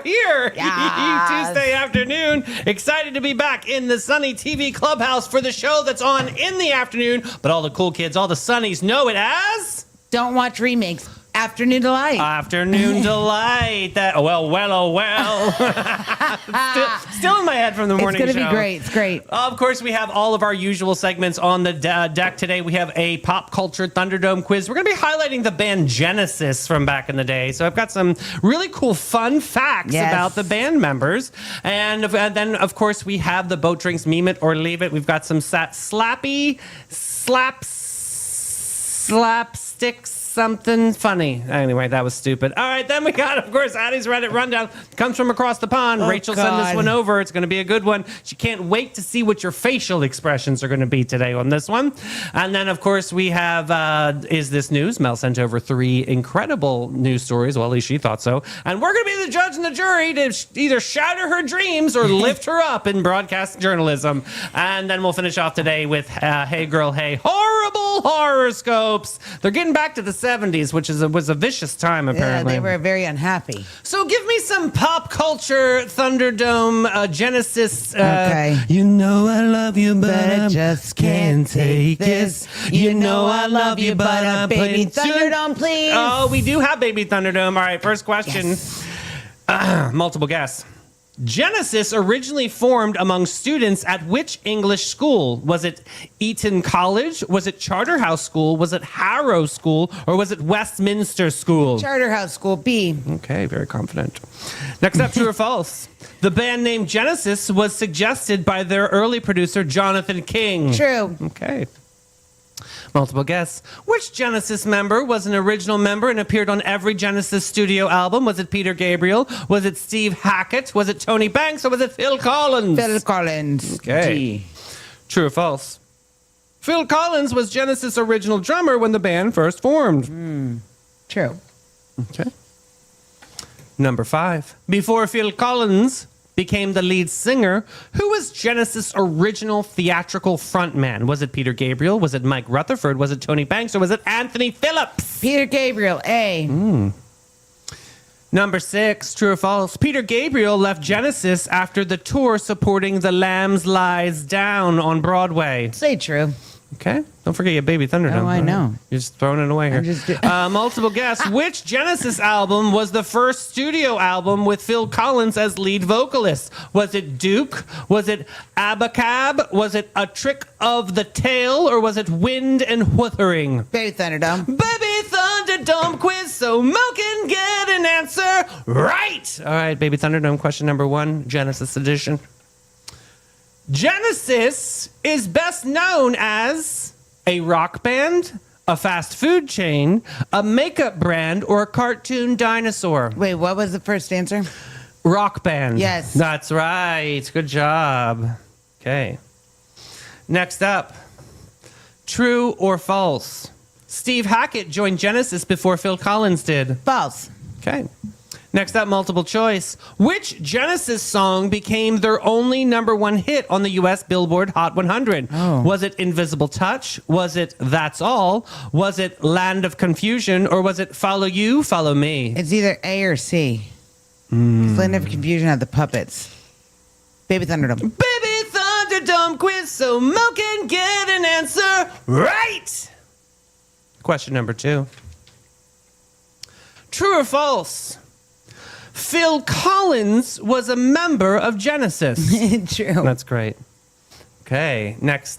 here. Yes. Tuesday afternoon. Excited to be back in the Sunny TV Clubhouse for the show that's on in the afternoon. But all the cool kids, all the Sunnies know it as... Don't watch remakes. Afternoon Delight. Afternoon Delight. That well. still in my head from the morning show. It's going to be great. It's great. Of course, we have all of our usual segments on the deck today. We have a pop culture Thunderdome quiz. We're going to be highlighting the band Genesis from back in the day. So I've got some really cool, fun facts about the band members. And then, of course, we have the Boat Drinks Meme It or Leave It. We've got some slapsticks. Something funny. Anyway, that was stupid. All right, then we got, of course, Addie's Reddit Rundown. Comes from across the pond. Rachel sent this one over. It's going to be a good one. She can't wait to see what your facial expressions are going to be today on this one. And then, of course, we have Is This News? Mel sent over 3 incredible news stories. Well, at least she thought so. And we're going to be the judge and the jury to either shatter her dreams or lift her up in broadcast journalism. And then we'll finish off today with Hey Girl, Hey, horrible horoscopes. They're getting back to the 70s, which was a vicious time, apparently. Yeah, they were very unhappy. So give me some pop culture Thunderdome Genesis. Okay. You know I love you, but I I just can't take this. You know I love you, but I baby Thunderdome, please. Oh, we do have Baby Thunderdome. All right, first question. Yes. Multiple guess. Genesis originally formed among students at which English school? Was it Eton College? Was it Charterhouse School? Was it Harrow School? Or was it Westminster School? Charterhouse School, B. Okay, very confident. Next up, true or false? The band name Genesis was suggested by their early producer, Jonathan King. True. Okay. Multiple guess. Which Genesis member was an original member and appeared on every Genesis studio album? Was it Peter Gabriel? Was it Steve Hackett? Was it Tony Banks? Or was it Phil Collins? Phil Collins. Okay. G. True or false? Phil Collins was Genesis' original drummer when the band first formed. True. Okay. Number 5. Before Phil Collins became the lead singer, who was Genesis' original theatrical frontman? Was it Peter Gabriel? Was it Mike Rutherford? Was it Tony Banks? Or was it Anthony Phillips? Peter Gabriel, A. Number 6, true or false? Peter Gabriel left Genesis after the tour supporting The Lambs Lies Down on Broadway. Say true. Okay. Don't forget your Baby Thunderdome. Oh, I know. You're just throwing it away here. Multiple guess. Which Genesis album was the first studio album with Phil Collins as lead vocalist? Was it Duke? Was it Abacab? Was it A Trick of the Tail? Or was it Wind and Wuthering? Baby Thunderdome. Baby Thunderdome quiz so Mo can get an answer right. All right, Baby Thunderdome question number 1, Genesis edition. Genesis is best known as a rock band, a fast food chain, a makeup brand, or a cartoon dinosaur. Wait, what was the first answer? Rock band. Yes. That's right. Good job. Okay. Next up. True or false? Steve Hackett joined Genesis before Phil Collins did. False. Okay. Next up, multiple choice. Which Genesis song became their only number 1 hit on the U.S. Billboard Hot 100? Oh. Was it Invisible Touch? Was it That's All? Was it Land of Confusion? Or was it Follow You, Follow Me? It's either A or C. Land of Confusion had the puppets. Baby Thunderdome. Baby Thunderdome quiz so Mo can get an answer right. Question number 2. True or false? Phil Collins was a member of Genesis. True. That's great. Okay, next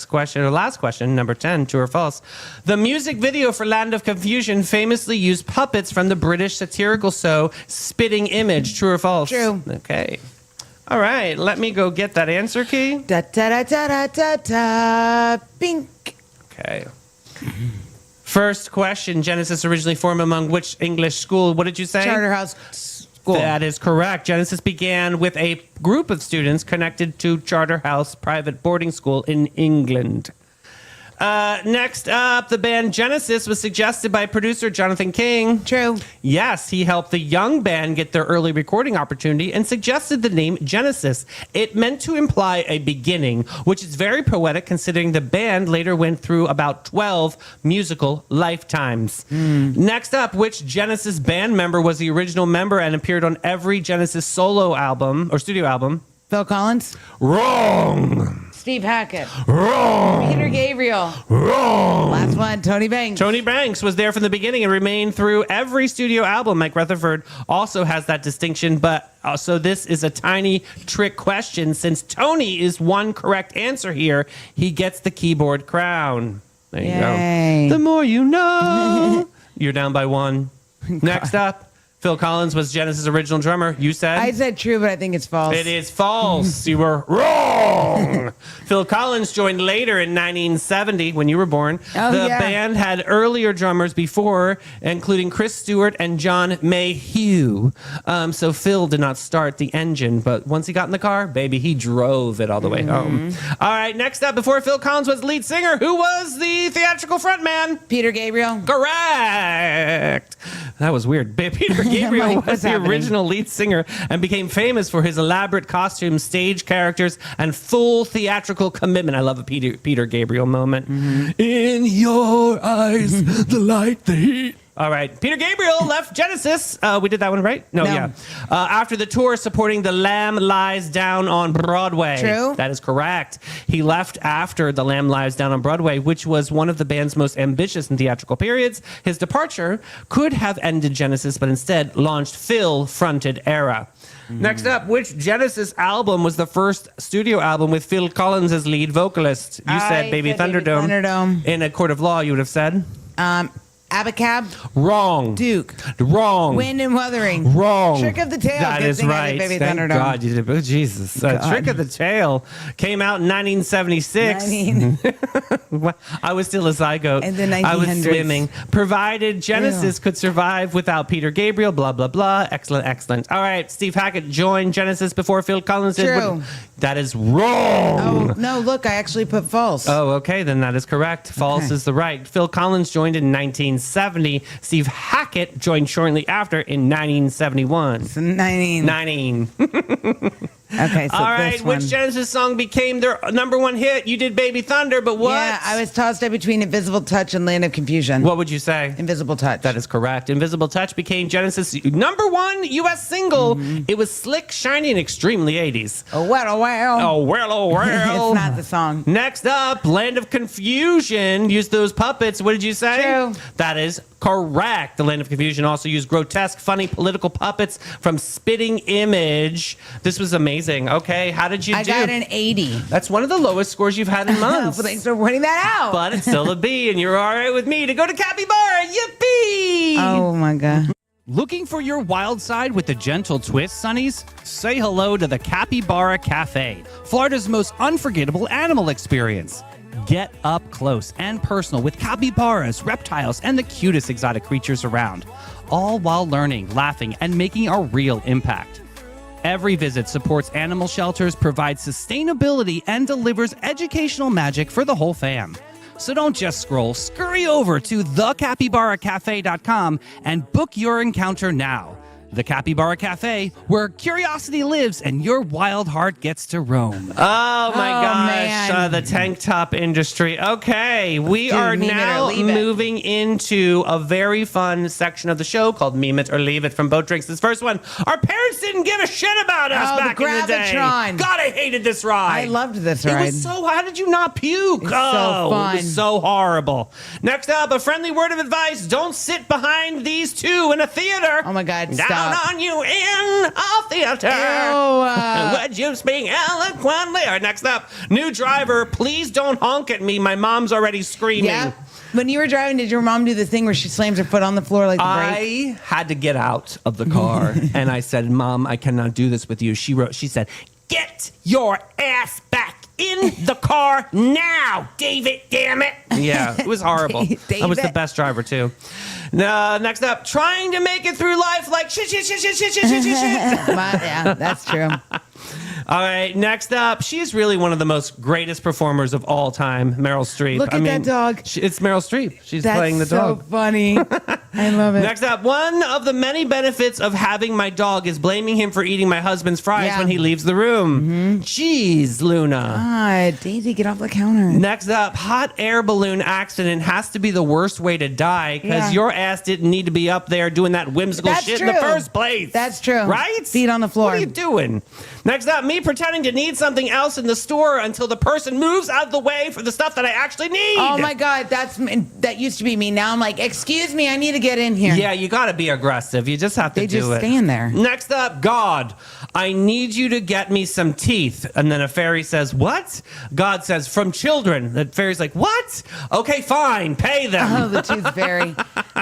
question, or last question, number 10, true or false. The music video for Land of Confusion famously used puppets from the British satirical show Spitting Image. True or false? True. Okay. All right, let me go get that answer key. Da da da da da da da. Bink. Okay. First question, Genesis originally formed among which English school? What did you say? Charterhouse School. That is correct. Genesis began with a group of students connected to Charterhouse Private Boarding School in England. Next up, the band Genesis was suggested by producer Jonathan King. True. Yes, he helped the young band get their early recording opportunity and suggested the name Genesis. It meant to imply a beginning, which is very poetic considering the band later went through about 12 musical lifetimes. Next up, which Genesis band member was the original member and appeared on every Genesis solo album or studio album? Phil Collins. Wrong. Steve Hackett. Wrong. Peter Gabriel. Wrong. Last one, Tony Banks. Tony Banks was there from the beginning and remained through every studio album. Mike Rutherford also has that distinction, but so this is a tiny trick question. Since Tony is one correct answer here, he gets the keyboard crown. There you Yay. go. The more you know. You're down by one. Next up, Phil Collins was Genesis' original drummer. You said? I said true, but I think it's false. It is false. You were wrong. Phil Collins joined later in 1970 when you were born. Oh, the yeah. band had earlier drummers before, including Chris Stewart and John Mayhew. So Phil did not start the engine, but once he got in the car, baby, he drove it all the way home. All right, next up, before Phil Collins was lead singer, who was the theatrical frontman? Peter Gabriel. Correct. That was weird. Peter Gabriel Like, was what's the happening? original lead singer and became famous for his elaborate costumes, stage characters, and full theatrical commitment. I love a Peter Gabriel moment. In your eyes, the light, the heat. All right. Peter Gabriel left Genesis. We did that one right? No, No. yeah. After the tour supporting The Lamb Lies Down on Broadway. True. That is correct. He left after The Lamb Lies Down on Broadway, which was one of the band's most ambitious and theatrical periods. His departure could have ended Genesis, but instead launched Phil-fronted era. Next up, which Genesis album was the first studio album with Phil Collins as lead vocalist? You said Baby Thunderdome. Thunderdome. In a court of law, you would have said? Abacab. Wrong. Duke. Wrong. Wind and Wuthering. Wrong. Trick of the Tail. That Good is thing I right. did Baby Thank Thunderdome. God you did. Oh, Jesus. Trick of the Tail came out in 1976. I was still a zygote. In the I was 1900s. swimming. Provided Genesis could survive without Peter Gabriel, blah, blah, blah. Excellent, excellent. All right. Steve Hackett joined Genesis before Phil Collins did. True. That is wrong. Oh, no, look, I actually put false. Oh, okay, then that is correct. False Okay. is the right. Phil Collins joined in 1970. Steve Hackett joined shortly after in 1971. 19. Okay, so All right, this one. which Genesis song became their number one hit? You did Baby Thunder, but what? Yeah, I was tossed up between Invisible Touch and Land of Confusion. What would you say? Invisible Touch. That is correct. Invisible Touch became Genesis' number one U.S. single. It was slick, shiny, and extremely 80s. Oh, well, oh, well. Oh, well, oh, well. It's not the song. Next up, Land of Confusion used those puppets. What did you say? True. That is correct. The Land of Confusion also used grotesque, funny political puppets from Spitting Image. This was amazing. Okay, how did you I do? got an 80. That's one of the lowest scores you've had in months. Well, thanks for pointing that out. But it's still a B, and you're all right with me to go to Capybara. Yippee! Oh, my God. Looking for your wild side with a gentle twist, Sonnies? Say hello to the Capybara Cafe, Florida's most unforgettable animal experience. Get up close and personal with capybaras, reptiles, and the cutest exotic creatures around, all while learning, laughing, and making a real impact. Every visit supports animal shelters, provides sustainability, and delivers educational magic for the whole fam. So don't just scroll, scurry over to thecapybaracafe.com and book your encounter now. The Capybara Cafe, where curiosity lives and your wild heart gets to roam. Oh my gosh, man. the tank top industry. Okay, we Dude, are meme it or now leave it. moving into a very fun section of the show called Meme It or Leave It from Boat Drinks. This first one, our parents didn't give a shit about us Oh, the back in the day. Gravitron. God, I hated this ride. I loved this It ride. was so, how did you not puke? It's so It fun. was so horrible. Next up, a friendly word of advice. Don't sit behind these two in a theater. Oh, my God, Down stop. on you in a theater. Would you speak eloquently? All right, next up, new driver, please don't honk at me. My mom's already screaming. Yeah. When you were driving, did your mom do the thing where she slams her foot on the floor like the brake? I had to get out of the car and I said, Mom, I cannot do this with you. She said, get your ass back in the car now, David, damn it. Yeah, it was horrible. I was the David. best driver too. Next up, trying to make it through life like shit. Yeah, that's true. All right, next up, she is really one of the most greatest performers of all time, Meryl Streep. Look at that dog. It's Meryl Streep. She's That's playing the dog. so funny. I love it. Next up, one of the many benefits of having my dog is blaming him for eating my husband's fries when he leaves the room. Jeez, Luna. God, Daisy, get off the counter. Next up, hot air balloon accident has to be the worst way to die because your ass didn't need to be up there doing that whimsical shit in the first place. That's true. Right? Feet on the floor. What are you doing? Next up, me pretending to need something else in the store until the person moves out of the way for the stuff that I actually need. Oh my God, that used to be me. Now I'm like, excuse me, I need to get in here. Yeah, you got to be aggressive. You just have to They do it. just stand there. Next up, God, I need you to get me some teeth. And then a fairy says, what? God says, from children. The fairy's like, what? Okay, fine, pay them. Oh, the tooth fairy.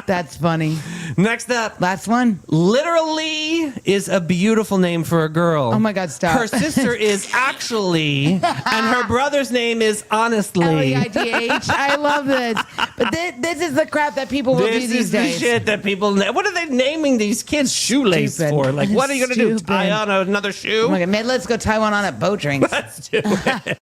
That's funny. Next up, Last one. literally is a beautiful name for a girl. Oh my God, stop. Her sister is actually, and her brother's name is honestly. L-E-I-G-H. I love this. But this is the crap that people will do This these is the days. shit that people. What are they naming these kids shoelace Stupid. for? Like, what are you going to do? Stupid. Tie on another shoe? Oh my God, let's go tie one on at Boat Drinks. Let's do it.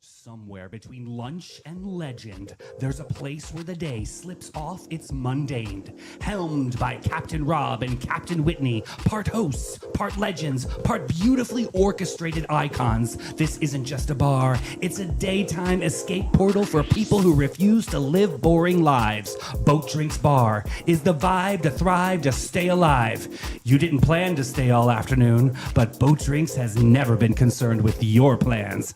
Somewhere between lunch and legend, there's a place where the day slips off its mundane. Helmed by Captain Rob and Captain Whitney, part hosts, part legends, part beautifully orchestrated icons. This isn't just a bar, it's a daytime escape portal for people who refuse to live boring lives. Boat Drinks Bar is the vibe to thrive, to stay alive. You didn't plan to stay all afternoon, but Boat Drinks has never been concerned with your plans.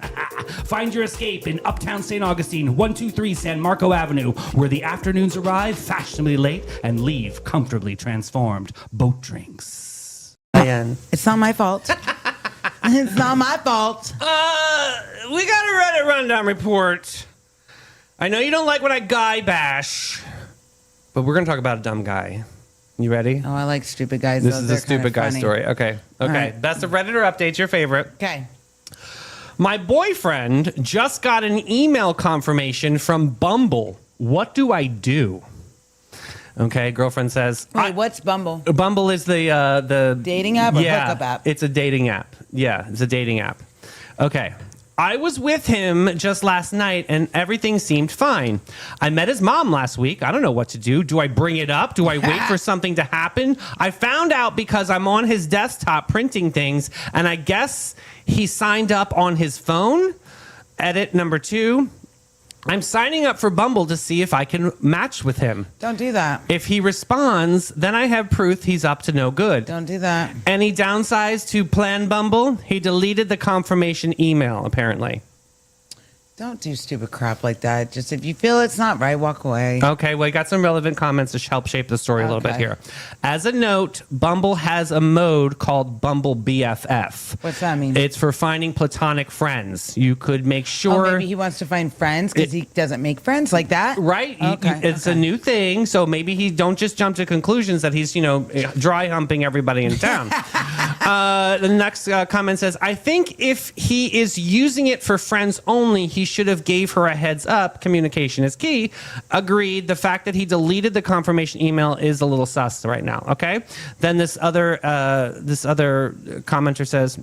Find your escape in Uptown St. Augustine, 123 San Marco Avenue, where the afternoons arrive fashionably late and leave comfortably transformed. Boat Drinks. It's not my fault. It's not my fault. We got a Reddit rundown report. I know you don't like when I guy bash, but we're going to talk about a dumb guy. You ready? Oh, I like stupid guys. This though. is They're a stupid kinda guy funny. story. Okay. right. Best of Redditor updates, your favorite. Okay. My boyfriend just got an email confirmation from Bumble. What do I do? Okay, girlfriend says. Wait, what's Bumble? Bumble is the Dating app or hookup app? It's a dating app. Yeah, it's a dating app. Okay. I was with him just last night and everything seemed fine. I met his mom last week. I don't know what to do. Do I bring it up? Do I wait for something to happen? I found out because I'm on his desktop printing things and I guess he signed up on his phone. Edit number 2. I'm signing up for Bumble to see if I can match with him. Don't do that. If he responds, then I have proof he's up to no good. Don't do that. Any downsides to Plan Bumble? He deleted the confirmation email, apparently. Don't do stupid crap like that. Just if you feel it's not right, walk away. Okay, well, I got some relevant comments to help shape the story a little bit Okay. here. As a note, Bumble has a mode called Bumble BFF. What's that mean? It's for finding platonic friends. You could make Oh, sure... maybe he wants to find friends because he doesn't make friends like that. Right. Okay, It's a new thing. So maybe he don't just jump to conclusions that he's, dry humping everybody in town. The next comment says, I think if he is using it for friends only, he should have gave her a heads up. Communication is key. Agreed. The fact that he deleted the confirmation email is a little sus right now. Okay. Then this other commenter says,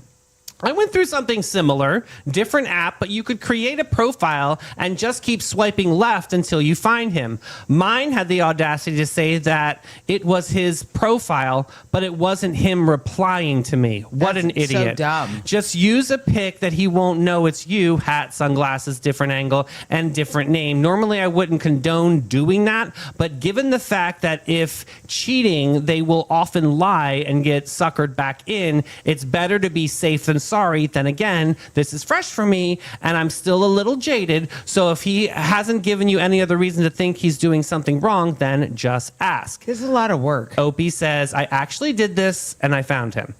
I went through something similar, different app, but you could create a profile and just keep swiping left until you find him. Mine had the audacity to say that it was his profile, but it wasn't him replying to me. What an That's so idiot. dumb. Just use a pic that he won't know it's you, hat, sunglasses, different angle, and different name. Normally, I wouldn't condone doing that, but given the fact that if cheating, they will often lie and get suckered back in, it's better to be safe than sorry. Then again, this is fresh for me and I'm still a little jaded. So if he hasn't given you any other reason to think he's doing something wrong, then just ask. This is a lot of work. Opie says, I actually did this and I found him.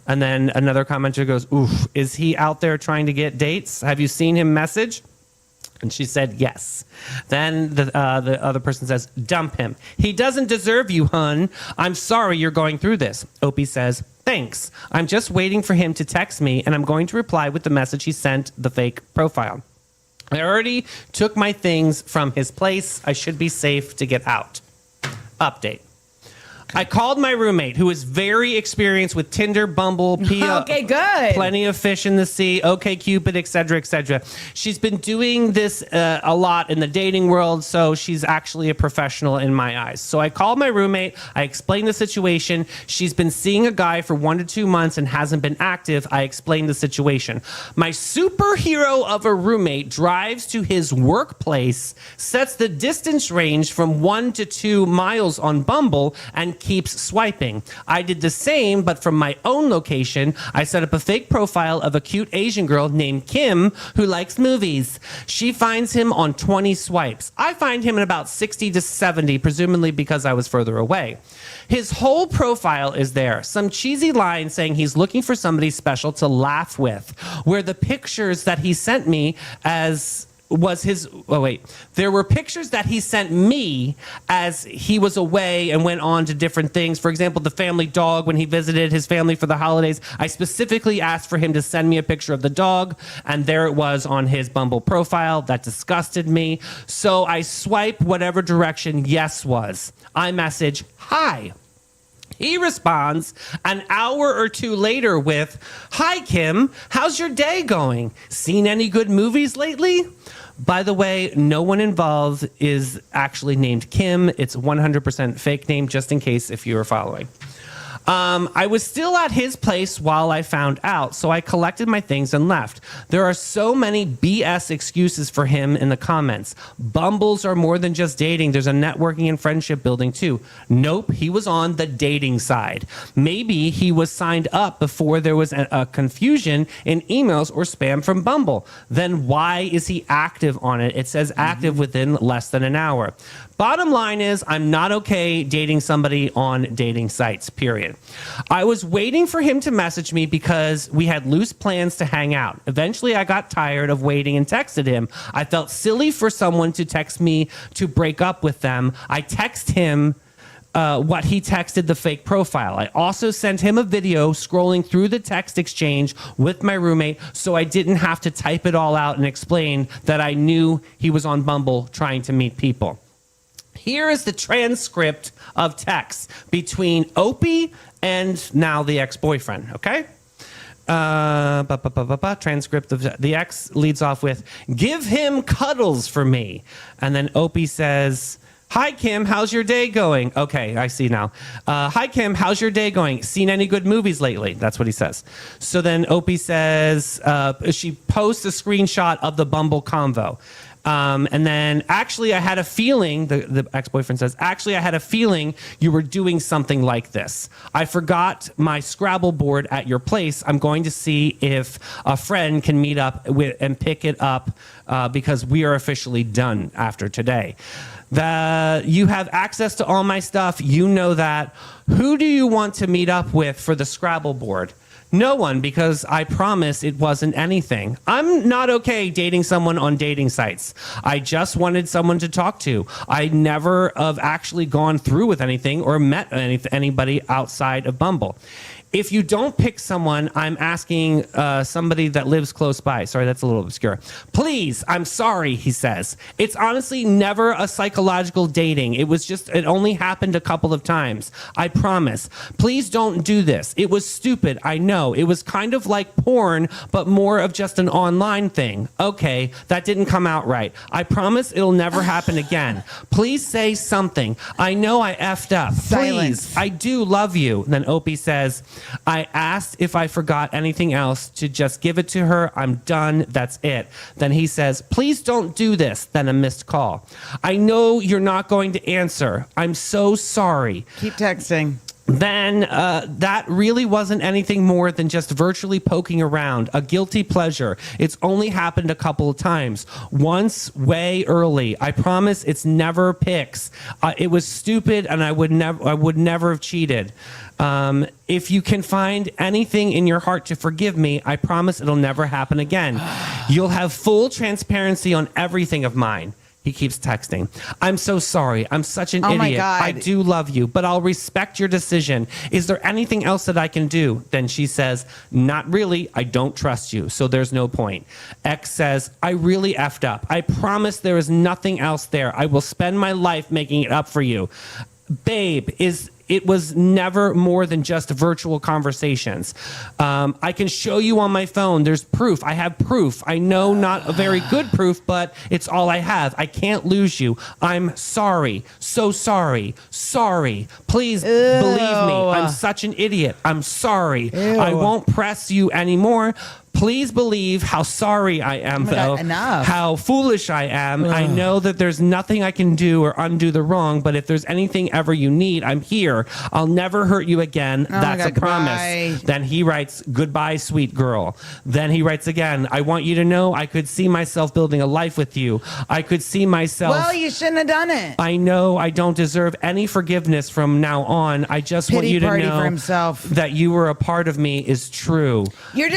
And then another commenter goes, oof, is he out there trying to get dates? Have you seen him message? And she said, yes. Then the other person says, dump him. He doesn't deserve you, hun. I'm sorry you're going through this. Opie says, thanks. I'm just waiting for him to text me, and I'm going to reply with the message he sent the fake profile. I already took my things from his place. I should be safe to get out. Update. I called my roommate, who is very experienced with Tinder, Bumble, Okay, good. Plenty of Fish in the Sea, OkCupid, etc., etc. She's been doing this a lot in the dating world, so she's actually a professional in my eyes. So I called my roommate. I explained the situation. She's been seeing a guy for 1 to 2 months and hasn't been active. I explained the situation. My superhero of a roommate drives to his workplace, sets the distance range from 1 to 2 miles on Bumble, and keeps swiping. I did the same, but from my own location. I set up a fake profile of a cute Asian girl named Kim who likes movies. She finds him on 20 swipes. I find him in about 60 to 70, presumably because I was further away. His whole profile is there. Some cheesy line saying he's looking for somebody special to laugh with, where the pictures that he sent me there were pictures that he sent me as he was away and went on to different things. For example, the family dog, when he visited his family for the holidays, I specifically asked for him to send me a picture of the dog, and there it was on his Bumble profile. That disgusted me. So I swipe whatever direction yes was. I message, hi. He responds an hour or two later with, hi, Kim, how's your day going? Seen any good movies lately? By the way, no one involved is actually named Kim. It's 100% fake name, just in case if you were following. I was still at his place while I found out, so I collected my things and left. There are so many BS excuses for him in the comments. Bumbles are more than just dating. There's a networking and friendship building too. Nope, he was on the dating side. Maybe he was signed up before there was a confusion in emails or spam from Bumble. Then why is he active on it? It says active within less than an hour. Bottom line is, I'm not okay dating somebody on dating sites, period. I was waiting for him to message me because we had loose plans to hang out. Eventually, I got tired of waiting and texted him. I felt silly for someone to text me to break up with them. I text him what he texted the fake profile. I also sent him a video scrolling through the text exchange with my roommate, so I didn't have to type it all out and explain that I knew he was on Bumble trying to meet people. Here is the transcript of text between Opie and now the ex-boyfriend, okay? Transcript of the ex leads off with, give him cuddles for me. And then Opie says, hi, Kim, how's your day going? Okay, I see now. Hi, Kim, how's your day going? Seen any good movies lately? That's what he says. So then Opie says, she posts a screenshot of the Bumble convo. And then, actually, I had a feeling, the ex-boyfriend says, actually, I had a feeling you were doing something like this. I forgot my Scrabble board at your place. I'm going to see if a friend can meet up and pick it up because we are officially done after today. You have access to all my stuff. You know that. Who do you want to meet up with for the Scrabble board? No one, because I promise it wasn't anything. I'm not okay dating someone on dating sites. I just wanted someone to talk to. I never have actually gone through with anything or met anybody outside of Bumble. If you don't pick someone, I'm asking somebody that lives close by. Sorry, that's a little obscure. Please, I'm sorry, he says. It's honestly never a psychological dating. It only happened a couple of times. I promise. Please don't do this. It was stupid, I know. It was kind of like porn, but more of just an online thing. Okay, that didn't come out right. I promise it'll never happen again. Please say something. I know I effed up. Silence. Please, I do love you. Then Opie says, I asked if I forgot anything else to just give it to her. I'm done. That's it. Then he says, please don't do this. Then a missed call. I know you're not going to answer. I'm so sorry. Keep texting. Then that really wasn't anything more than just virtually poking around, a guilty pleasure. It's only happened a couple of times. Once, way early. I promise it's never pics. It was stupid, and I would never have cheated. If you can find anything in your heart to forgive me, I promise it'll never happen again. You'll have full transparency on everything of mine. He keeps texting. I'm so sorry. I'm such an idiot. My God. I do love you, but I'll respect your decision. Is there anything else that I can do? Then she says, not really. I don't trust you, so there's no point. X says, I really effed up. I promise there is nothing else there. I will spend my life making it up for you. Babe, is it was never more than just virtual conversations. I can show you on my phone. There's proof. I have proof. I know not a very good proof, but it's all I have. I can't lose you. I'm sorry. So sorry. Sorry. Please believe me. I'm such an idiot. I'm sorry. I won't press you anymore. Please believe how sorry I am, though. Enough. How foolish I am. I know that there's nothing I can do or undo the wrong, but if there's anything ever you need, I'm here. I'll never hurt you again. That's a promise. Goodbye. Then he writes, goodbye, sweet girl. Then he writes again, I want you to know I could see myself building a life with you. I could see myself. Well, you shouldn't have done it. I know I don't deserve any forgiveness from now on. I just want Pity you to party for know himself. that you were a part of me is true. You're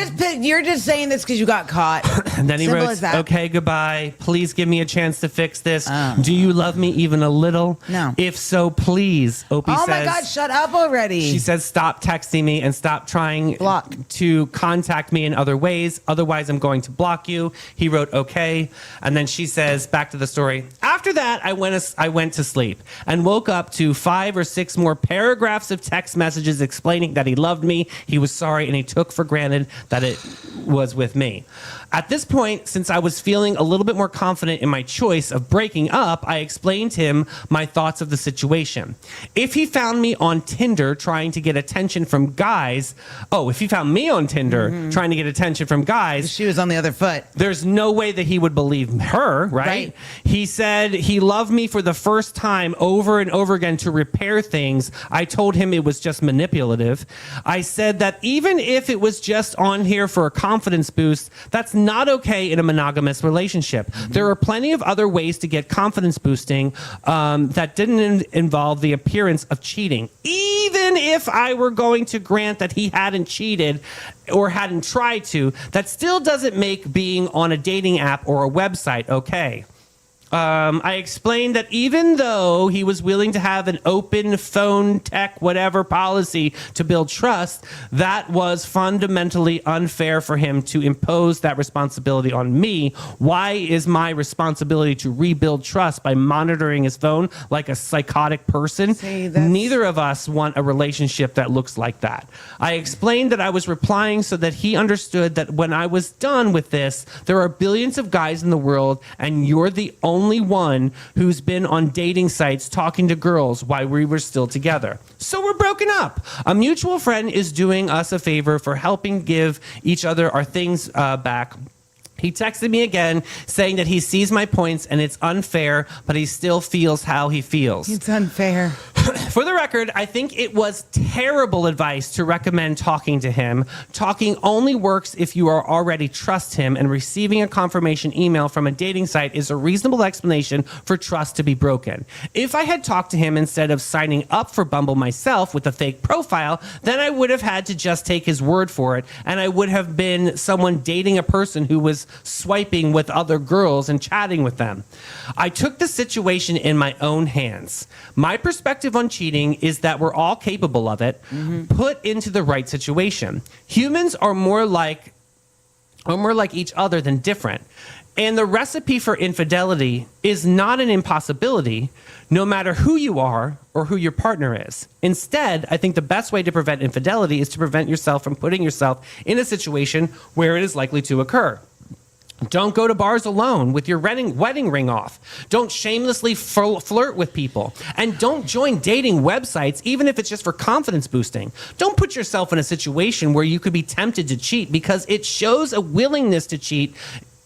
just saying this because you got caught. And then he Simple wrote, as that. okay, goodbye. Please give me a chance to fix this. Do you love me even a little? No. If so, please. Opie Oh says. my God, shut up already. She says, stop texting me and stop trying Block. to contact me in other ways. Otherwise, I'm going to block you. He wrote, okay. And then she says, back to the story. After that, I went to sleep and woke up to 5 or 6 more paragraphs of text messages explaining that he loved me, he was sorry, and he took for granted that it was with me. At this point, since I was feeling a little bit more confident in my choice of breaking up, I explained to him my thoughts of the situation. If he found me on Tinder trying to get attention from guys, if he found me on Tinder trying to get attention from guys, She was on the other foot. there's no way that he would believe her, right? Right. He said he loved me for the first time over and over again to repair things. I told him it was just manipulative. I said that even if it was just on here for a confidence boost, that's not okay in a monogamous relationship. There are plenty of other ways to get confidence boosting that didn't involve the appearance of cheating. Even if I were going to grant that he hadn't cheated or hadn't tried to, that still doesn't make being on a dating app or a website okay. I explained that even though he was willing to have an open phone, tech, whatever policy to build trust, that was fundamentally unfair for him to impose that responsibility on me. Why is my responsibility to rebuild trust by monitoring his phone like a psychotic person? See, that's- Neither of us want a relationship that looks like that. I explained that I was replying so that he understood that when I was done with this, there are billions of guys in the world, and you're the only one who's been on dating sites talking to girls while we were still together. So we're broken up. A mutual friend is doing us a favor for helping give each other our things back. He texted me again saying that he sees my points and it's unfair, but he still feels how he feels. It's unfair. For the record, I think it was terrible advice to recommend talking to him. Talking only works if you are already trust him, and receiving a confirmation email from a dating site is a reasonable explanation for trust to be broken. If I had talked to him instead of signing up for Bumble myself with a fake profile, then I would have had to just take his word for it, and I would have been someone dating a person who was swiping with other girls and chatting with them. I took the situation in my own hands. My perspective on cheating is that we're all capable of it, put into the right situation. Humans are more like each other than different. And the recipe for infidelity is not an impossibility, no matter who you are or who your partner is. Instead, I think the best way to prevent infidelity is to prevent yourself from putting yourself in a situation where it is likely to occur. Don't go to bars alone with your wedding ring off. Don't shamelessly flirt with people. And don't join dating websites, even if it's just for confidence boosting. Don't put yourself in a situation where you could be tempted to cheat, because it shows a willingness to cheat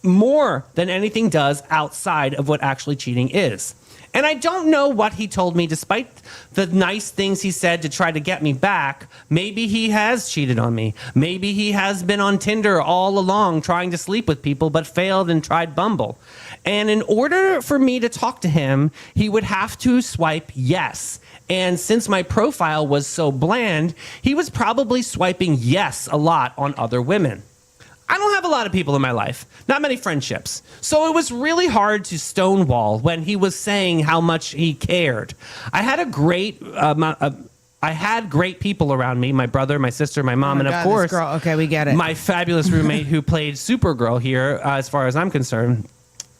more than anything does outside of what actually cheating is. And I don't know what he told me, despite the nice things he said to try to get me back. Maybe he has cheated on me. Maybe he has been on Tinder all along trying to sleep with people, but failed and tried Bumble. And in order for me to talk to him, he would have to swipe yes. And since my profile was so bland, he was probably swiping yes a lot on other women. I don't have a lot of people in my life, not many friendships. So it was really hard to stonewall when he was saying how much he cared. I had great people around me, my brother, my sister, my mom, and of course, this girl. Okay, we get it. my fabulous roommate who played Supergirl here, as far as I'm concerned.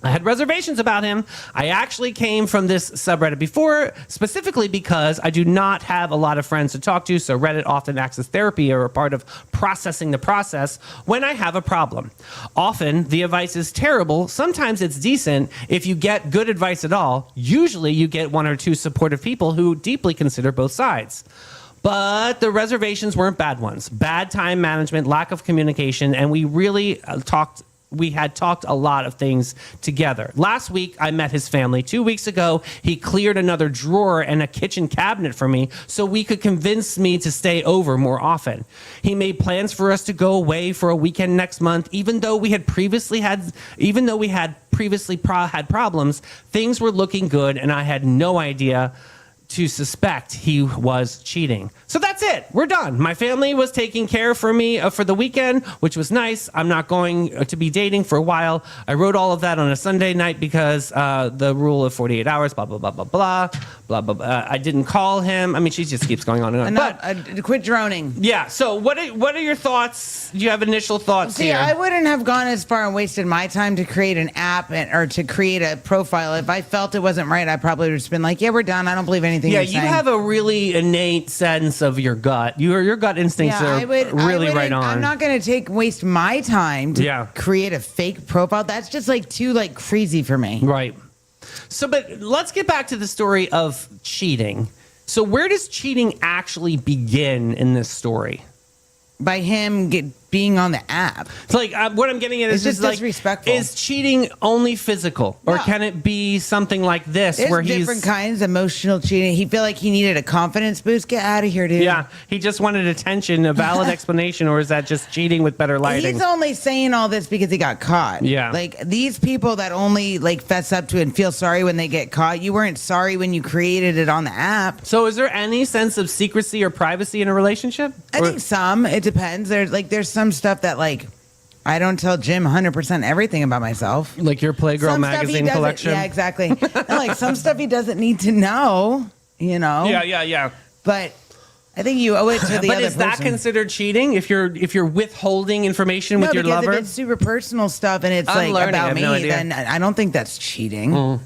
I had reservations about him. I actually came from this subreddit before, specifically because I do not have a lot of friends to talk to, so Reddit often acts as therapy or a part of processing the process when I have a problem. Often, the advice is terrible. Sometimes it's decent. If you get good advice at all, usually you get one or two supportive people who deeply consider both sides. But the reservations weren't bad ones. Bad time management, lack of communication, and we really we had talked a lot of things together. Last week, I met his family. 2 weeks ago, he cleared another drawer and a kitchen cabinet for me so we could convince me to stay over more often. He made plans for us to go away for a weekend next month, even though we had previously had problems. Things were looking good, and I had no idea to suspect he was cheating. So that's it. We're done. My family was taking care for me for the weekend, which was nice. I'm not going to be dating for a while. I wrote all of that on a Sunday night because the rule of 48 hours, blah, blah, blah, blah, blah, blah, blah, blah. I didn't call him. I mean, she just keeps going on and on. But quit droning. Yeah. So what are your thoughts? Do you have initial thoughts See, here? I wouldn't have gone as far and wasted my time to create an app or to create a profile. If I felt it wasn't right, I probably would have just been like, yeah, we're done. I don't believe anything Yeah, you're saying. you have a really innate sense of your gut. Your gut instincts are really right on. I'm not going to waste my time to Yeah. create a fake profile. That's just too crazy for me. Right. So, but let's get back to the story of cheating. So, where does cheating actually begin in this story? By him being on the app. It's like what I'm getting at It's is just like, disrespectful. is cheating only physical, or No. can it be something like this There's where he's different kinds of emotional cheating. He felt like he needed a confidence boost. Get out of here, dude. Yeah, he just wanted attention, a valid explanation, or is that just cheating with better lighting? He's only saying all this because he got caught. Yeah. These people that only fess up to it and feel sorry when they get caught. You weren't sorry when you created it on the app. So, is there any sense of secrecy or privacy in a relationship? I think some. It depends. There's some stuff that I don't tell Jim 100% everything about myself. Like your Playgirl Some stuff he magazine doesn't- collection. Yeah, exactly. And, some stuff he doesn't need to know. Yeah. But I think you owe it to the But other is that person. considered cheating if you're withholding information with your because lover? if it's super personal stuff and it's I'm learning, I about have me, no idea. then I don't think that's cheating.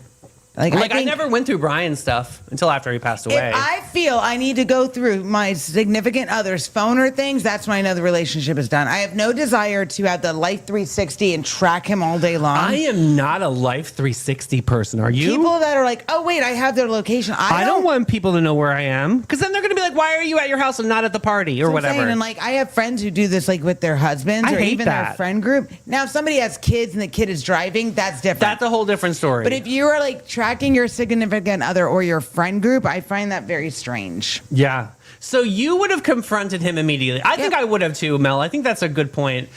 I I never went through Brian's stuff until after he passed away. If I feel I need to go through my significant other's phone or things, that's when I know the relationship is done. I have no desire to have the Life 360 and track him all day long. I am not a Life 360 person. Are you? People that are like, oh, wait, I have their location. I don't want people to know where I am because then they're going to be like, why are you at your house and not at the party or That's what I'm whatever? saying. And I have friends who do this with their husbands I or hate even that. their friend group. Now, if somebody has kids and the kid is driving, that's different. That's a whole different story. But if you are tracking your significant other or your friend group, I find that very strange. yeah. So you would have confronted him immediately. I think I would have too, Mel. I think that's a good point.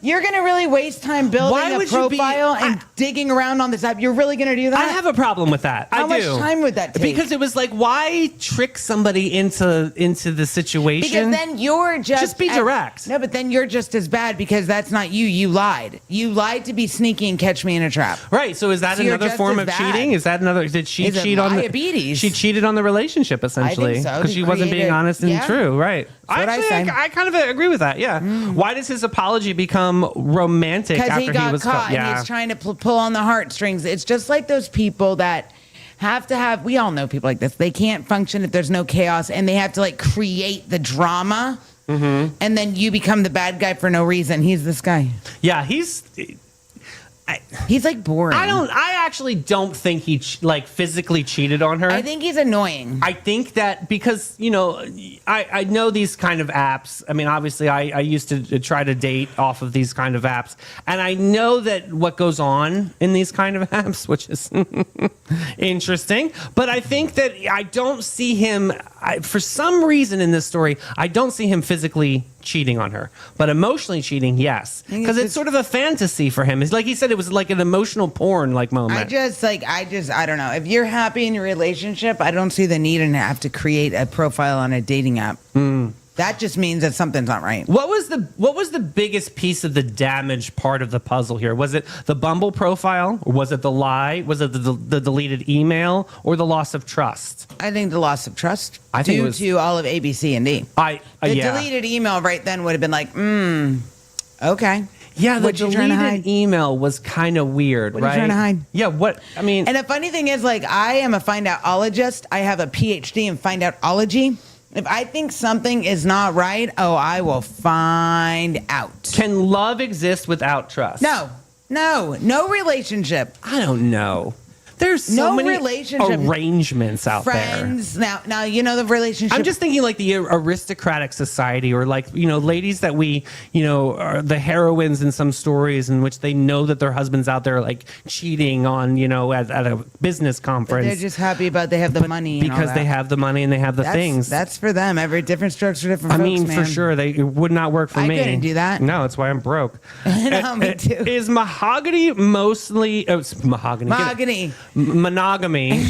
You're going to really waste time building Why a would you be- profile and digging around on this app. You're really going to do that? I have a problem with that. How I much do. time would that take? Because it was why trick somebody into the situation? Because then you're Just be direct. No, but then you're just as bad because that's not you. You lied. You lied to be sneaky and catch me in a trap. Right. So is that So you're another just form as of bad. cheating? Is that another? Did she Is it cheat on diabetes? She cheated on the relationship essentially so, because to she wasn't create being a- honest and yeah. true. Right. what I say. I kind of agree with that. Yeah. Why does his apology become romantic Because after he got was caught Yeah. and he's trying to pull on the heartstrings. It's just like those people that have to have, we all know people like this. They can't function if there's no chaos and they have to create the drama. Mm-hmm. And then you become the bad guy for no reason. He's this guy. Yeah. He's. He's boring. I actually don't think he physically cheated on her. I think he's annoying. I think that because, I know these kind of apps. I mean, obviously, I used to try to date off of these kind of apps. And I know that what goes on in these kind of apps, which is interesting. But I think that I don't see him, for some reason in this story, I don't see him physically cheating on her. But emotionally cheating, yes. Because it's sort of a fantasy for him. It's like he said, it was like an emotional porn moment. I don't know. If you're happy in your relationship, I don't see the need and have to create a profile on a dating app. That just means that something's not right. What was the biggest piece of the damaged part of the puzzle here? Was it the Bumble profile? Or was it the lie? Was it the deleted email or the loss of trust? I think the loss of trust I think it due was- to all of A, B, C, and D. The Yeah. deleted email right then would have been like, okay. Yeah, the What you trying to deleted hide? email was kind of weird, What are right? you trying to hide? Yeah, what? I mean, And the funny thing is, like, I am a find outologist. I have a PhD in find outology. If I think something is not right, I will find out. can love exist without trust? No relationship. I don't know. There's so No many relationship. arrangements out there. Friends. Now you know the relationship. I'm just thinking like the aristocratic society, or like, ladies that we, are the heroines in some stories in which they know that their husband's out there like cheating on, at a business conference. They're just happy about they have the money and all because that. they have the money and they have the things. That's for them. Every different strokes for different I folks, mean, man. for sure, it would not work for I me. couldn't do that. No, that's why I'm broke. No, me too. Is mahogany mostly it's mahogany? Mahogany. Monogamy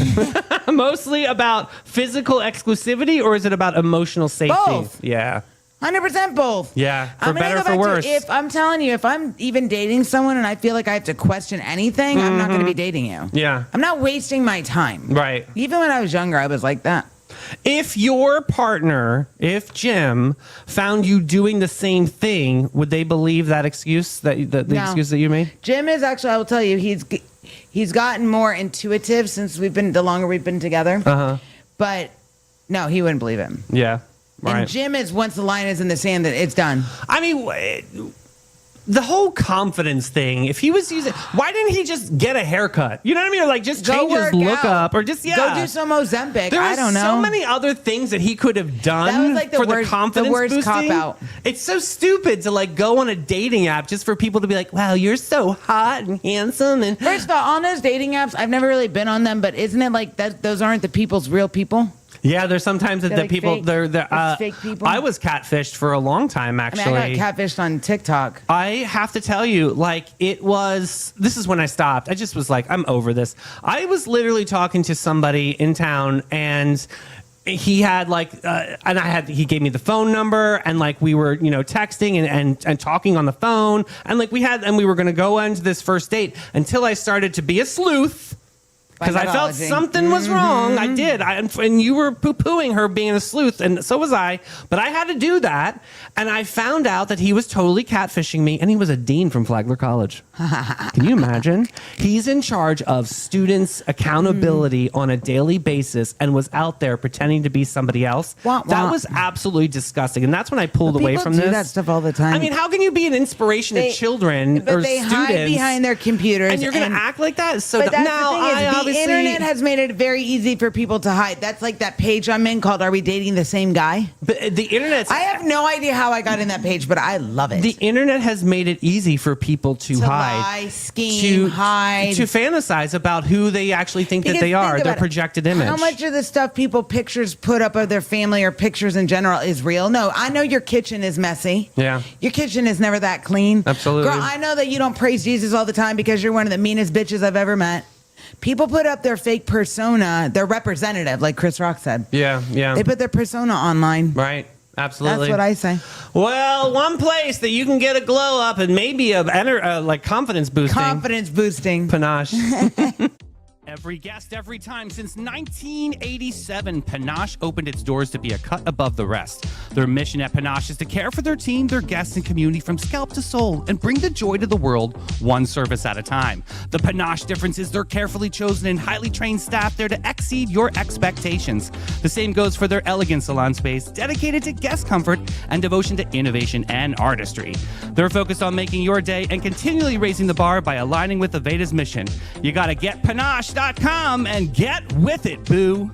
mostly about physical exclusivity, or is it about emotional safety? Both. Yeah. 100% both. Yeah, for I'm gonna better go or for back to, worse. if I'm telling you, if I'm even dating someone and I feel like I have to question anything, I'm not going to be dating you. Yeah. I'm not wasting my time. Right. Even when I was younger, I was like that. If your partner, if Jim, found you doing the same thing, would they believe that excuse, the No. excuse that you made? Jim is actually, I will tell you, he's gotten more intuitive since the longer we've been together. Uh-huh. But no, he wouldn't believe him. Yeah. Right. And Jim is, once the line is in the sand, that it's done. I mean, the whole confidence thing, if he was using, why didn't he just get a haircut? You know what I mean? Or like just Go change his work look out. up, or just, Go do some Ozempic. There I are don't know. so many other things that he could have done That was like the for the worst- confidence the worst boosting. cop-out. It's so stupid to like go on a dating app just for people to be like, wow, you're so hot and handsome. And First of all, on those dating apps, I've never really been on them, but isn't it like that? Those aren't the people's real people. yeah, there's sometimes that They're the like people, fake. they're, It's fake people. I was catfished for a long time, I actually. mean, I got catfished on TikTok. I have to tell you, like, this is when I stopped. I just was like, I'm over this. I was literally talking to somebody in town, and he had like, he gave me the phone number, and like we were, texting and talking on the phone. And like we were going to go into this first date until I started to be a sleuth. Because I felt Psychology. something was wrong. I did. And you were poo-pooing her being a sleuth, and so was I. But I had to do that. And I found out that he was totally catfishing me, and he was a dean from Flagler College. Can you imagine? He's in charge of students' accountability on a daily basis and was out there pretending to be somebody else. Wah, That wah. was absolutely disgusting. And that's when I pulled away People from do this. that stuff all the time. I mean, how can you be an inspiration to children but or they students? hide behind their computers, And you're going to act like that? It's so But that's now, the thing I is, the obviously... internet has made it very easy for people to hide. That's like that page I'm in called "Are We Dating the Same Guy?" But the internet's... I have no idea how I got in that page, but I love it. The internet has made it easy for people to hide, lie, scheme, hide. to fantasize about who they actually think that Because they think are, their about it. projected image. How much of the stuff pictures put up of their family or pictures in general is real? No, I know your kitchen is messy. Yeah. Your kitchen is never that clean. Absolutely. Girl, I know that you don't praise Jesus all the time because you're one of the meanest bitches I've ever met. People put up their fake persona, their representative, like Chris Rock said. Yeah, yeah. They put their persona online. Right. Absolutely. That's what I say. Well, one place that you can get a glow up and maybe like confidence boosting. Confidence boosting. Panache. Every guest, every time. Since 1987, Panache opened its doors to be a cut above the rest. Their mission at Panache is to care for their team, their guests, and community from scalp to soul and bring the joy to the world one service at a time. The Panache difference is their carefully chosen and highly trained staff there to exceed your expectations. The same goes for their elegant salon space, dedicated to guest comfort and devotion to innovation and artistry. They're focused on making your day and continually raising the bar by aligning with Aveda's mission. You gotta get Panache.com and get with it, boo.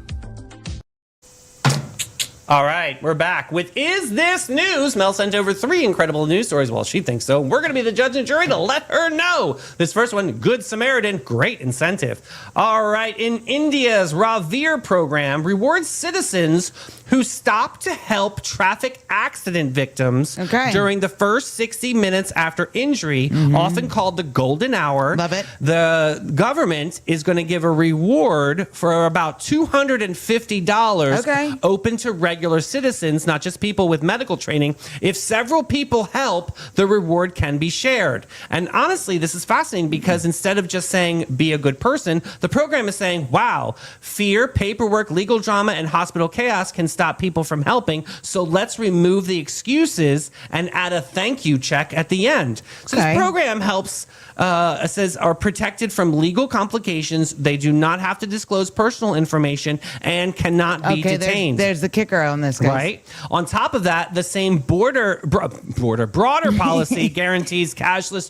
All right, we're back with Is This News? Mel sent over 3 incredible news stories. Well, she thinks so. We're going to be the judge and jury to let her know. This first one, Good Samaritan, great incentive. All right, in India's Ravir program rewards citizens who stop to help traffic accident victims during the first 60 minutes after injury, often called the golden hour. Love it. The government is going to give a reward for about $250 open to regular regular citizens, not just people with medical training. If several people help, the reward can be shared. And honestly, this is fascinating because instead of just saying, be a good person, the program is saying, wow, fear, paperwork, legal drama, and hospital chaos can stop people from helping. So let's remove the excuses and add a thank you check at the end. So this program helps, says, are protected from legal complications. They do not have to disclose personal information and cannot be detained. There's the kicker on this, guys. Right. On top of that, the same broader policy guarantees cashless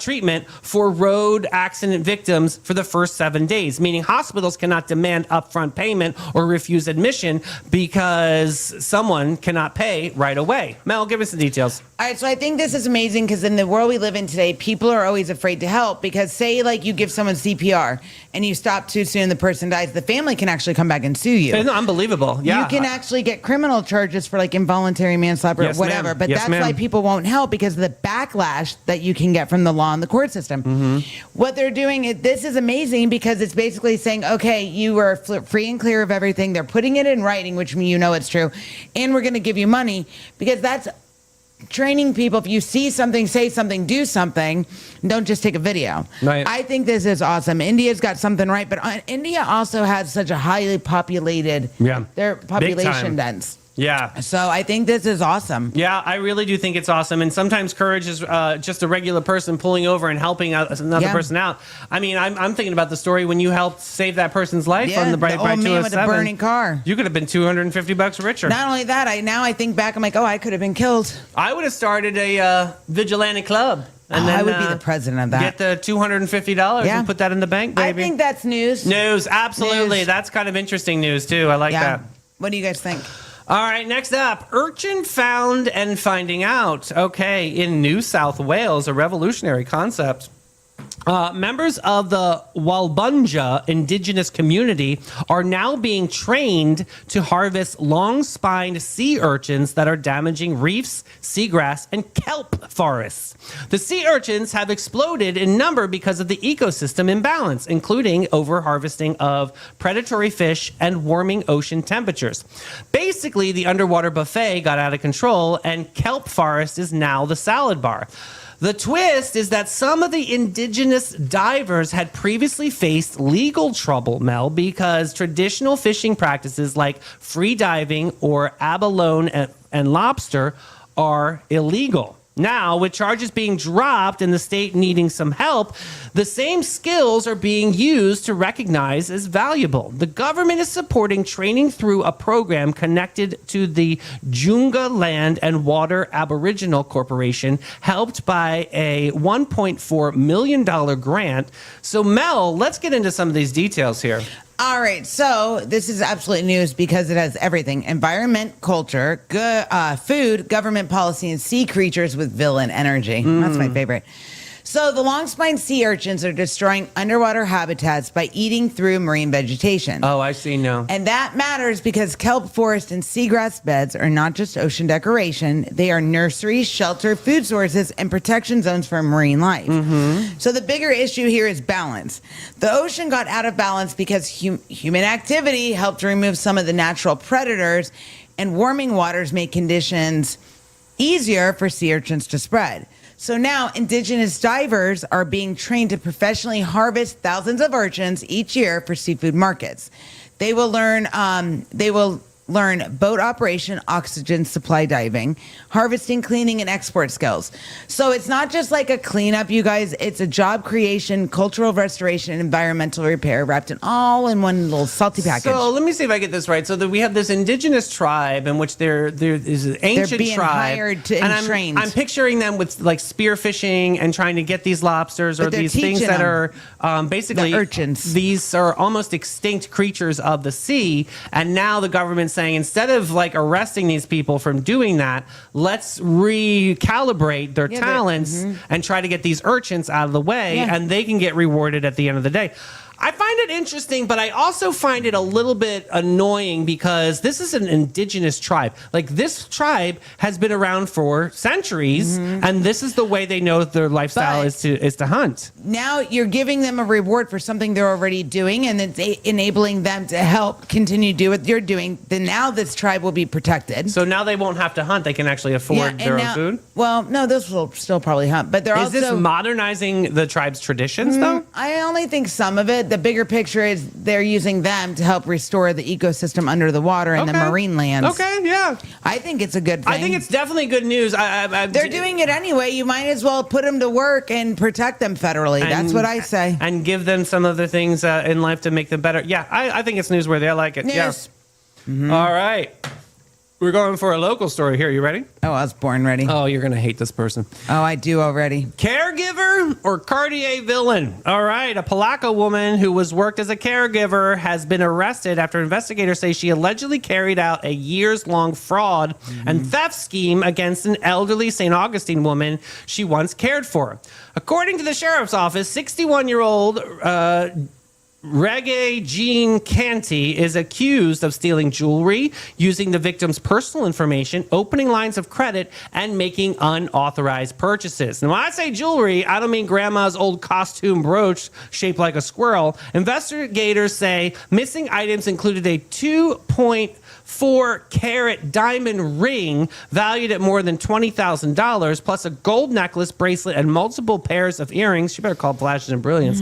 treatment for road accident victims for the first 7 days, meaning hospitals cannot demand upfront payment or refuse admission because someone cannot pay right away. Mel, give us the details. All right, so I think this is amazing because in the world we live in today, people are always afraid to help because say like you give someone CPR and you stop too soon, the person dies, the family can actually come back and sue you. It's unbelievable. Yeah. You can actually get criminal charges for like involuntary manslaughter or whatever, ma'am. but Yes, that's ma'am. why people won't help because of the backlash that you can get from the law and the court system. What they're doing, this is amazing because it's basically saying, okay, you were free and clear of everything. They're putting it in writing, which means you know it's true, and we're going to give you money because that's training people. If you see something, say something, do something, don't just take a video. Right. I think this is awesome. India's got something right, but India also has such a highly populated, their population dense. Yeah. So I think this is awesome. Yeah, I really do think it's awesome. And sometimes courage is just a regular person pulling over and helping another person out. I mean, I'm thinking about the story when you helped save that person's life on the Bright old man with the 207. burning car. You could have been $250 richer. Not only that, I think back, I'm like, oh, I could have been killed. I would have started a vigilante club. And then I would be the president of that. Get the $250 and put that in the bank, baby. I think that's news. News, absolutely. News. That's kind of interesting news, too. I like that. What do you guys think? All right, next up, urchin found and finding out. Okay, in New South Wales, a revolutionary concept. Members of the Walbunja indigenous community are now being trained to harvest long-spined sea urchins that are damaging reefs, seagrass, and kelp forests. The sea urchins have exploded in number because of the ecosystem imbalance, including over-harvesting of predatory fish and warming ocean temperatures. Basically, the underwater buffet got out of control, and kelp forest is now the salad bar. The twist is that some of the indigenous divers had previously faced legal trouble, Mel, because traditional fishing practices like free diving or abalone and lobster are illegal. Now, with charges being dropped and the state needing some help, the same skills are being used to recognize as valuable. The government is supporting training through a program connected to the Junga Land and Water Aboriginal Corporation, helped by a $1.4 million grant. So, Mel, let's get into some of these details here. All right, so this is absolute news because it has everything: environment, culture, food, government policy, and sea creatures with villain energy. That's my favorite. So the long-spined sea urchins are destroying underwater habitats by eating through marine vegetation. Oh, I see now. And that matters because kelp forest and seagrass beds are not just ocean decoration. They are nurseries, shelter, food sources, and protection zones for marine life. So the bigger issue here is balance. The ocean got out of balance because human activity helped remove some of the natural predators, and warming waters make conditions easier for sea urchins to spread. So now indigenous divers are being trained to professionally harvest thousands of urchins each year for seafood markets. They will learn boat operation, oxygen supply diving, harvesting, cleaning, and export skills. So it's not just like a cleanup, you guys. It's a job creation, cultural restoration, and environmental repair wrapped in all in one little salty package. So let me see if I get this right. So that we have this indigenous tribe in which there is an ancient They're being tribe, hired to, and trained. I'm picturing them with like spearfishing and trying to get these lobsters or But they're these things teaching that them. are basically The urchins. These are almost extinct creatures of the sea, and now the government's saying instead of like arresting these people from doing that, let's recalibrate their talents and try to get these urchins out of the way, and they can get rewarded at the end of the day. I find it interesting, but I also find it a little bit annoying because this is an indigenous tribe. Like, this tribe has been around for centuries, and this is the way they know their lifestyle But- is to hunt. Now you're giving them a reward for something they're already doing, and it's enabling them to help continue to do what you're doing. Then now this tribe will be protected. So now they won't have to hunt. They can actually afford their own food. Well, no, this will still probably hunt, but they're Is also. this modernizing the tribe's traditions, though? I only think some of it. The bigger picture is they're using them to help restore the ecosystem under the water and the Okay. marine lands. Okay, yeah. I think it's a good thing. I think it's definitely good news. They're doing it anyway. You might as well put them to work and protect them federally. That's what I say. And give them some of the things in life to make them better. Yeah, I think it's newsworthy. I like it. News. Yeah. All right. We're going for a local story here. You ready? Oh, I was born ready. Oh, you're going to hate this person. Oh, I do already. Caregiver or Cartier villain? All right. A Palaca woman who was worked as a caregiver has been arrested after investigators say she allegedly carried out a years-long fraud and theft scheme against an elderly St. Augustine woman she once cared for. According to the sheriff's office, 61-year-old Reggae Jean Canty is accused of stealing jewelry, using the victim's personal information, opening lines of credit, and making unauthorized purchases. Now, when I say jewelry, I don't mean grandma's old costume brooch shaped like a squirrel. Investigators say missing items included a 2.4-carat diamond ring valued at more than $20,000, plus a gold necklace, bracelet, and multiple pairs of earrings. She better call Flashes and Brilliance.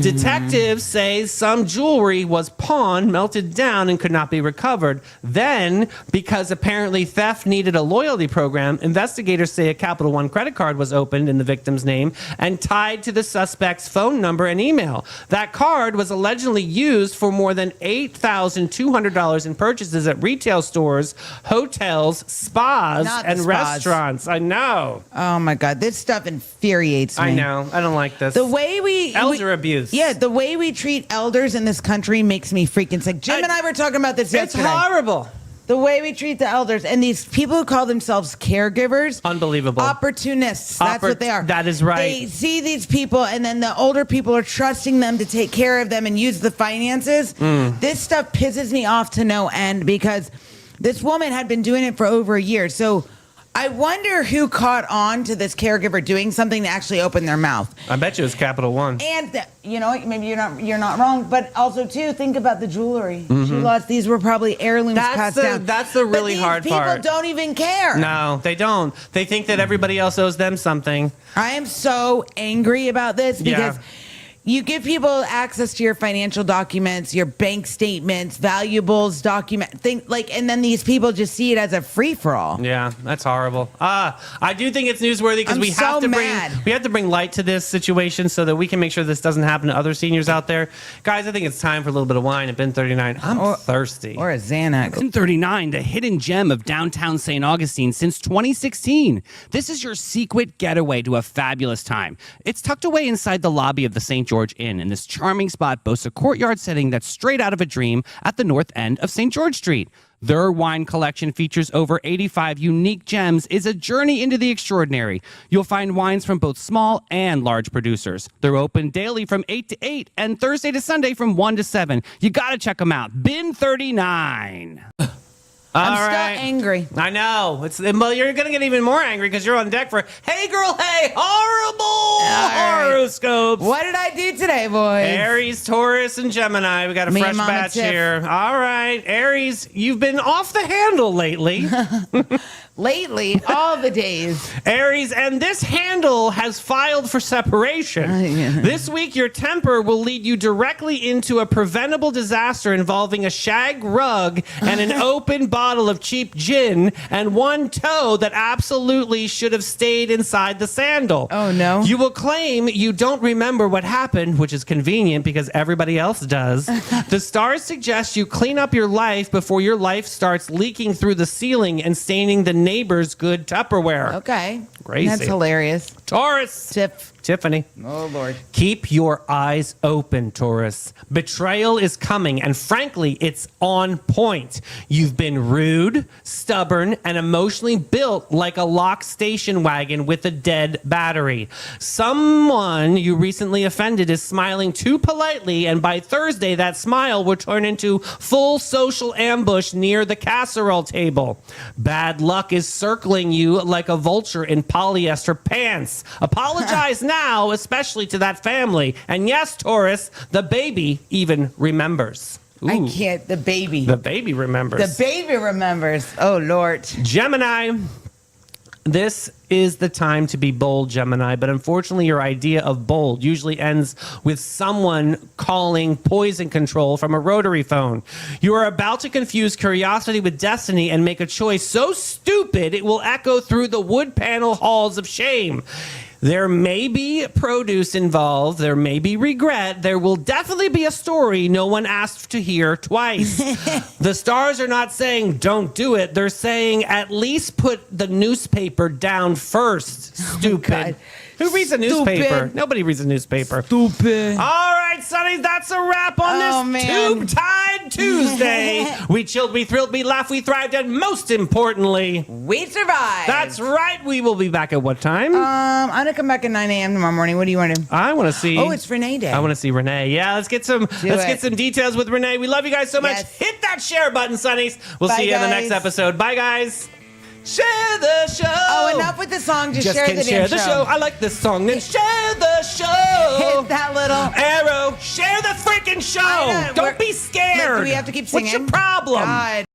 Detectives say some jewelry was pawned, melted down, and could not be recovered. Then, because apparently theft needed a loyalty program, investigators say a Capital One credit card was opened in the victim's name and tied to the suspect's phone number and email. That card was allegedly used for more than $8,200 in purchases at retail stores, hotels, spas, Not the and spas. restaurants. I know. Oh my God, this stuff infuriates me. I know. I don't like this. The way Elder abuse. Yeah, the way we treat elders in this country makes me freaking sick. Jim and I were talking about this It's yesterday. horrible. The way we treat the elders and these people who call themselves caregivers. Unbelievable. Opportunists. That's what they are. That is right. They see these people and then the older people are trusting them to take care of them and use the finances. This stuff pisses me off to no end because this woman had been doing it for over a year. So I wonder who caught on to this caregiver doing something to actually open their mouth. I bet you it's Capital One. And you know, maybe you're not wrong, but also too think about the jewelry she lost. These were probably heirlooms passed down. That's the really hard part. People don't even care. No, they don't. They think that everybody else owes them something. I am so angry about this because Yeah. you give people access to your financial documents, your bank statements, valuables, and then these people just see it as a free for all. Yeah, that's horrible. I do think it's newsworthy because I'm we have so to mad. bring light to this situation so that we can make sure this doesn't happen to other seniors out there. Guys, I think it's time for a little bit of wine at Ben 39. I'm thirsty. Or a Xanax. 39, the hidden gem of downtown St. Augustine since 2016. This is your secret getaway to a fabulous time. It's tucked away inside the lobby of the St. George Inn, and this charming spot boasts a courtyard setting that's straight out of a dream at the north end of St. George Street. Their wine collection features over 85 unique gems, is a journey into the extraordinary. You'll find wines from both small and large producers. They're open daily from 8 to 8 and Thursday to Sunday from 1 to 7. You got to check them out. Bin 39. I'm All still right. angry. I know. Well, you're going to get even more angry because you're on deck for Hey Girl, Hey Horrible right. Horoscopes. What did I do today, boys? Aries, Taurus, and Gemini. We got a Me fresh and Mama batch Tiff. here. All right. Aries, you've been off the handle lately. Lately, all the days. Aries, and this handle has filed for separation. Yeah. This week, your temper will lead you directly into a preventable disaster involving a shag rug and an open bottle of cheap gin and one toe that absolutely should have stayed inside the sandal. Oh, no. You will claim you don't remember what happened, which is convenient because everybody else does. The stars suggest you clean up your life before your life starts leaking through the ceiling and staining the neighbor's good Tupperware. Okay. Crazy. That's hilarious. Taurus. Tiffany. Oh, Lord. Keep your eyes open, Taurus. Betrayal is coming, and frankly, it's on point. You've been rude, stubborn, and emotionally built like a locked station wagon with a dead battery. Someone you recently offended is smiling too politely, and by Thursday, that smile will turn into full social ambush near the casserole table. Bad luck is circling you like a vulture in polyester pants. Apologize now, especially to that family. And yes, Taurus, the baby even remembers. Ooh, I can't. The baby. the baby remembers. The baby remembers. Oh, Lord. Gemini, this is the time to be bold, Gemini, but unfortunately your idea of bold usually ends with someone calling poison control from a rotary phone. You are about to confuse curiosity with destiny and make a choice so stupid it will echo through the wood panel halls of shame. There may be produce involved. There may be regret. There will definitely be a story no one asked to hear twice. The stars are not saying don't do it. They're saying at least put the newspaper down first. Stupid. God. Who reads a newspaper? Stupid. Nobody reads a newspaper. Stupid. All right, Sonny, that's a wrap on Oh, this man. Tube-Tide Tuesday. We chilled, we thrilled, we laughed, we thrived, and most importantly, We survived. that's right. We will be back at what time? I'm going to come back at 9 a.m. tomorrow morning. What do you want to do? I want to see. Oh, it's Renee Day. I want to see Renee. Yeah, let's get some. Let's it. get some details with Renee. We love you guys so much. Yes. Hit that share button, Sonnies. We'll Bye, see you in the guys. next episode. Bye, guys. Share the show. Oh, enough with the song. Just share can the share damn the show. I like this song. Then share the show. Hit that little. Arrow. Share the freaking show. I know. Don't be scared. Look, do we have to keep singing? What's your problem? God.